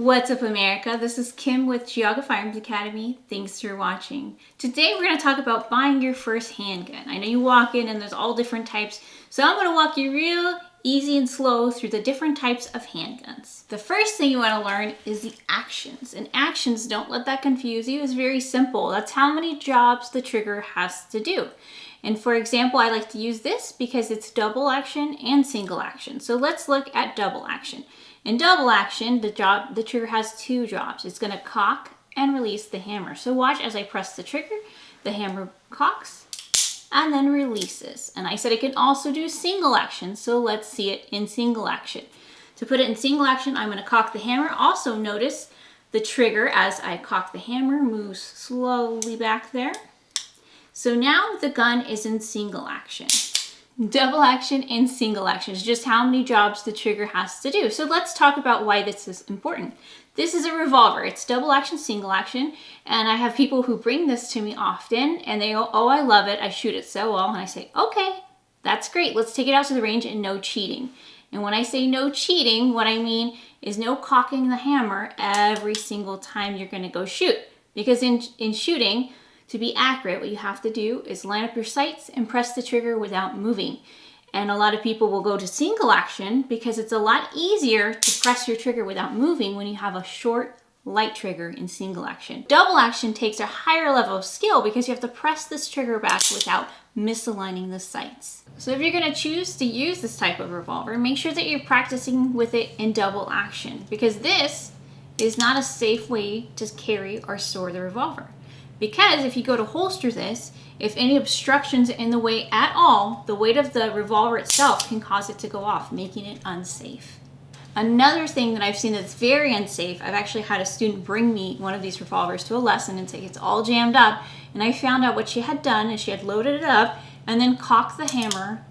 What's up, America? This is Kim with Geauga Firearms Academy. Thanks for watching. Today we're going to talk about buying your first handgun. I know you walk in and there's all different types, so I'm going to walk you real easy and slow through the different types of handguns. The first thing you want to learn is the actions. And actions, don't let that confuse you, is very simple. That's how many jobs the trigger has to do. And for example, I like to use this because it's double action and single action. So let's look at double action. In double action, the trigger has two jobs. It's going to cock and release the hammer. So watch as I press the trigger, the hammer cocks and then releases. And I said it can also do single action, so let's see it in single action. To put it in single action, I'm going to cock the hammer. Also notice the trigger as I cock the hammer moves slowly back there. So now the gun is in single action. Double action and single action is just how many jobs the trigger has to do. So let's talk about why this is important. This is a revolver. It's double action, single action, and I have people who bring this to me often and they go, oh, I love it. I shoot it so well. And I say, okay, that's great. Let's take it out to the range and no cheating. And when I say no cheating, what I mean is no cocking the hammer every single time you're going to go shoot. Because in shooting, to be accurate, what you have to do is line up your sights and press the trigger without moving. And a lot of people will go to single action because it's a lot easier to press your trigger without moving when you have a short, light trigger in single action. Double action takes a higher level of skill because you have to press this trigger back without misaligning the sights. So if you're going to choose to use this type of revolver, make sure that you're practicing with it in double action, because this is not a safe way to carry or store the revolver. Because if you go to holster this, if any obstructions are in the way at all, the weight of the revolver itself can cause it to go off, making it unsafe. Another thing that I've seen that's very unsafe, I've actually had a student bring me one of these revolvers to a lesson and say it's all jammed up, and I found out what she had done is she had loaded it up and then cocked the hammer,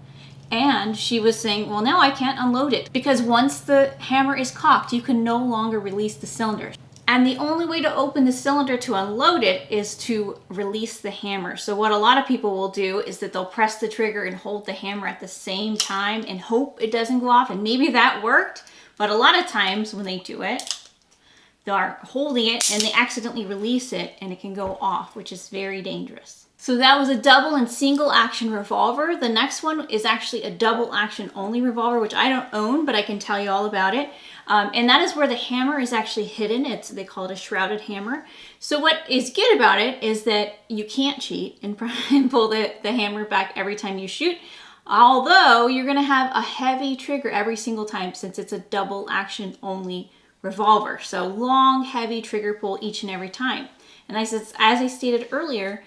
and she was saying, well, now I can't unload it because once the hammer is cocked, you can no longer release the cylinder. And the only way to open the cylinder to unload it is to release the hammer. So what a lot of people will do is that they'll press the trigger and hold the hammer at the same time and hope it doesn't go off. And maybe that worked, but a lot of times when they do it, they're holding it and they accidentally release it and it can go off, which is very dangerous. So that was a double and single action revolver. The next one is actually a double action only revolver, which I don't own, but I can tell you all about it. And that is where the hammer is actually hidden. They call it a shrouded hammer. So what is good about it is that you can't cheat and pull the hammer back every time you shoot. Although you're gonna have a heavy trigger every single time since it's a double action only revolver. So long, heavy trigger pull each and every time. And as I stated earlier,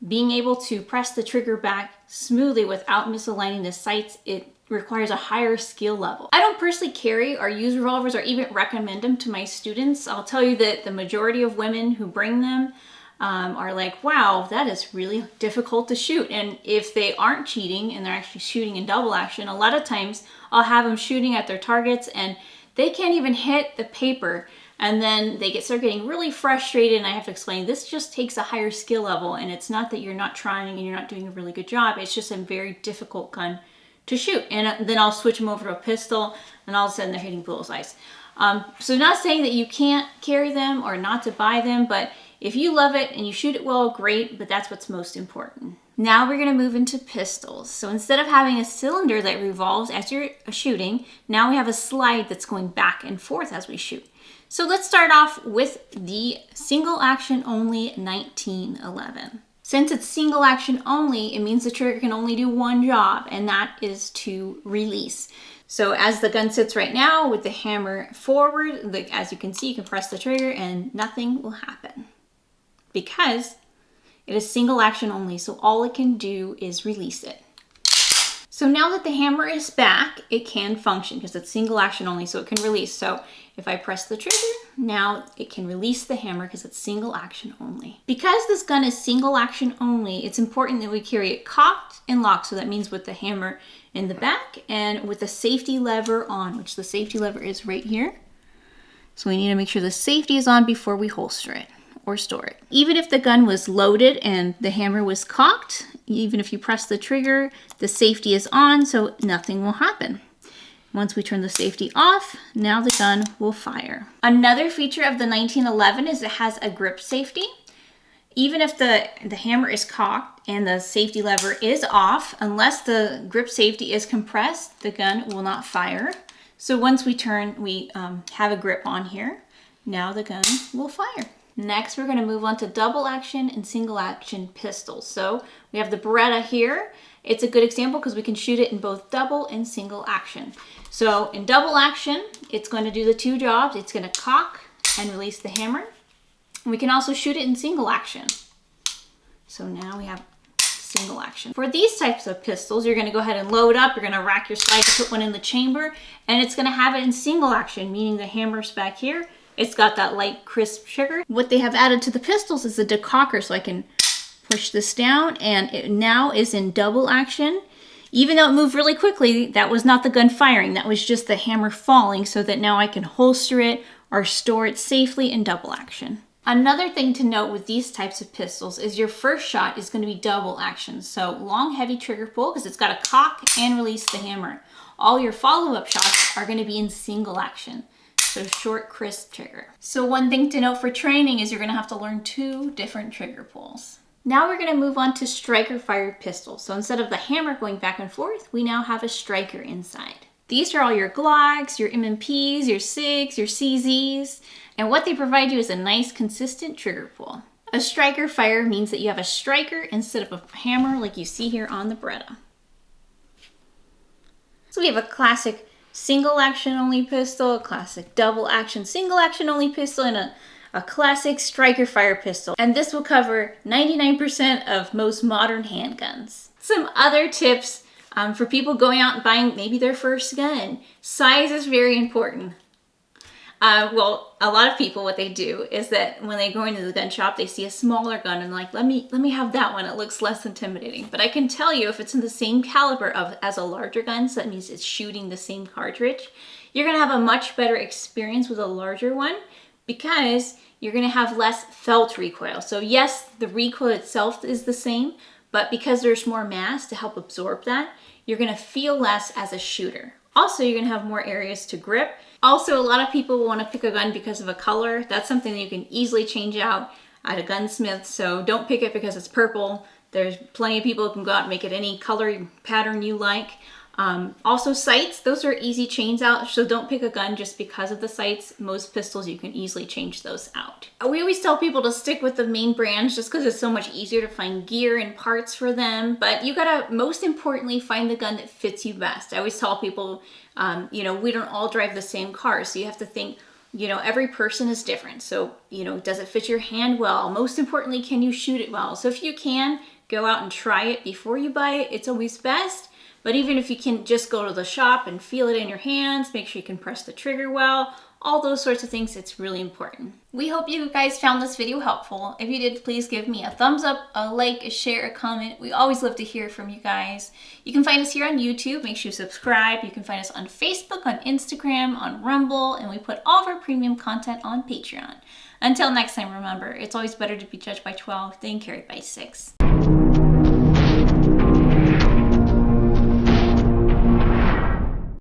being able to press the trigger back smoothly without misaligning the sights, it requires a higher skill level. I don't personally carry or use revolvers or even recommend them to my students. I'll tell you that the majority of women who bring them are like, wow, that is really difficult to shoot. And if they aren't cheating and they're actually shooting in double action, a lot of times I'll have them shooting at their targets and they can't even hit the paper. And then they start getting really frustrated and I have to explain this just takes a higher skill level, and it's not that you're not trying and you're not doing a really good job. It's just a very difficult gun to shoot. And then I'll switch them over to a pistol and all of a sudden they're hitting bullseyes. So not saying that you can't carry them or not to buy them, but if you love it and you shoot it well, great, but that's what's most important. Now we're gonna move into pistols. So instead of having a cylinder that revolves as you're shooting, now we have a slide that's going back and forth as we shoot. So let's start off with the single action only 1911. Since it's single action only, it means the trigger can only do one job, and that is to release. So as the gun sits right now with the hammer forward, as you can see, you can press the trigger and nothing will happen because it is single action only. So all it can do is release it. So now that the hammer is back, it can function because it's single action only, so it can release. So if I press the trigger, now it can release the hammer because it's single action only. Because this gun is single action only, it's important that we carry it cocked and locked. So that means with the hammer in the back and with the safety lever on, which the safety lever is right here. So we need to make sure the safety is on before we holster it or store it. Even if the gun was loaded and the hammer was cocked, even if you press the trigger, the safety is on, so nothing will happen. Once we turn the safety off, now the gun will fire. Another feature of the 1911 is it has a grip safety. Even if the hammer is cocked and the safety lever is off, unless the grip safety is compressed, the gun will not fire. So once we turn, we have a grip on here. Now the gun will fire. Next, we're going to move on to double action and single action pistols. So we have the Beretta here. It's a good example because we can shoot it in both double and single action. So in double action, it's going to do the two jobs. It's going to cock and release the hammer. We can also shoot it in single action. So now we have single action. For these types of pistols, you're going to go ahead and load up. You're going to rack your slide to put one in the chamber, and it's going to have it in single action, meaning the hammer's back here. It's got that light, crisp trigger. What they have added to the pistols is a decocker, so I can push this down, and it now is in double action. Even though it moved really quickly, that was not the gun firing. That was just the hammer falling, so that now I can holster it or store it safely in double action. Another thing to note with these types of pistols is your first shot is going to be double action. So long, heavy trigger pull because it's got to cock and release the hammer. All your follow-up shots are going to be in single action. So short, crisp trigger. So one thing to note for training is you're going to have to learn 2 different trigger pulls. Now we're going to move on to striker fired pistols. So instead of the hammer going back and forth, we now have a striker inside. These are all your Glocks, your M&Ps, your SIGs, your CZs, and what they provide you is a nice consistent trigger pull. A striker fire means that you have a striker instead of a hammer like you see here on the Beretta. So we have a classic single action only pistol, a classic double action single action only pistol, and a classic striker fire pistol. And this will cover 99% of most modern handguns. Some other tips for people going out and buying maybe their first gun. Size is very important. Well, a lot of people, what they do is that when they go into the gun shop, they see a smaller gun and like, let me have that one. It looks less intimidating. But I can tell you if it's in the same caliber as a larger gun, so that means it's shooting the same cartridge, you're going to have a much better experience with a larger one because you're going to have less felt recoil. So yes, the recoil itself is the same, but because there's more mass to help absorb that, you're going to feel less as a shooter. Also, you're going to have more areas to grip. Also, a lot of people will want to pick a gun because of a color. That's something that you can easily change out at a gunsmith, so don't pick it because it's purple. There's plenty of people who can go out and make it any color pattern you like. Also sights, those are easy change out, so don't pick a gun just because of the sights. Most pistols, you can easily change those out. We always tell people to stick with the main brands just because it's so much easier to find gear and parts for them, but you gotta, most importantly, find the gun that fits you best. I always tell people, we don't all drive the same car, so you have to think, every person is different. So, does it fit your hand well? Most importantly, can you shoot it well? So if you can, go out and try it before you buy it. It's always best. But even if you can just go to the shop and feel it in your hands, make sure you can press the trigger well, all those sorts of things, it's really important. We hope you guys found this video helpful. If you did, please give me a thumbs up, a like, a share, a comment. We always love to hear from you guys. You can find us here on YouTube. Make sure you subscribe. You can find us on Facebook, on Instagram, on Rumble, and we put all of our premium content on Patreon. Until next time, remember, it's always better to be judged by 12 than carried by 6.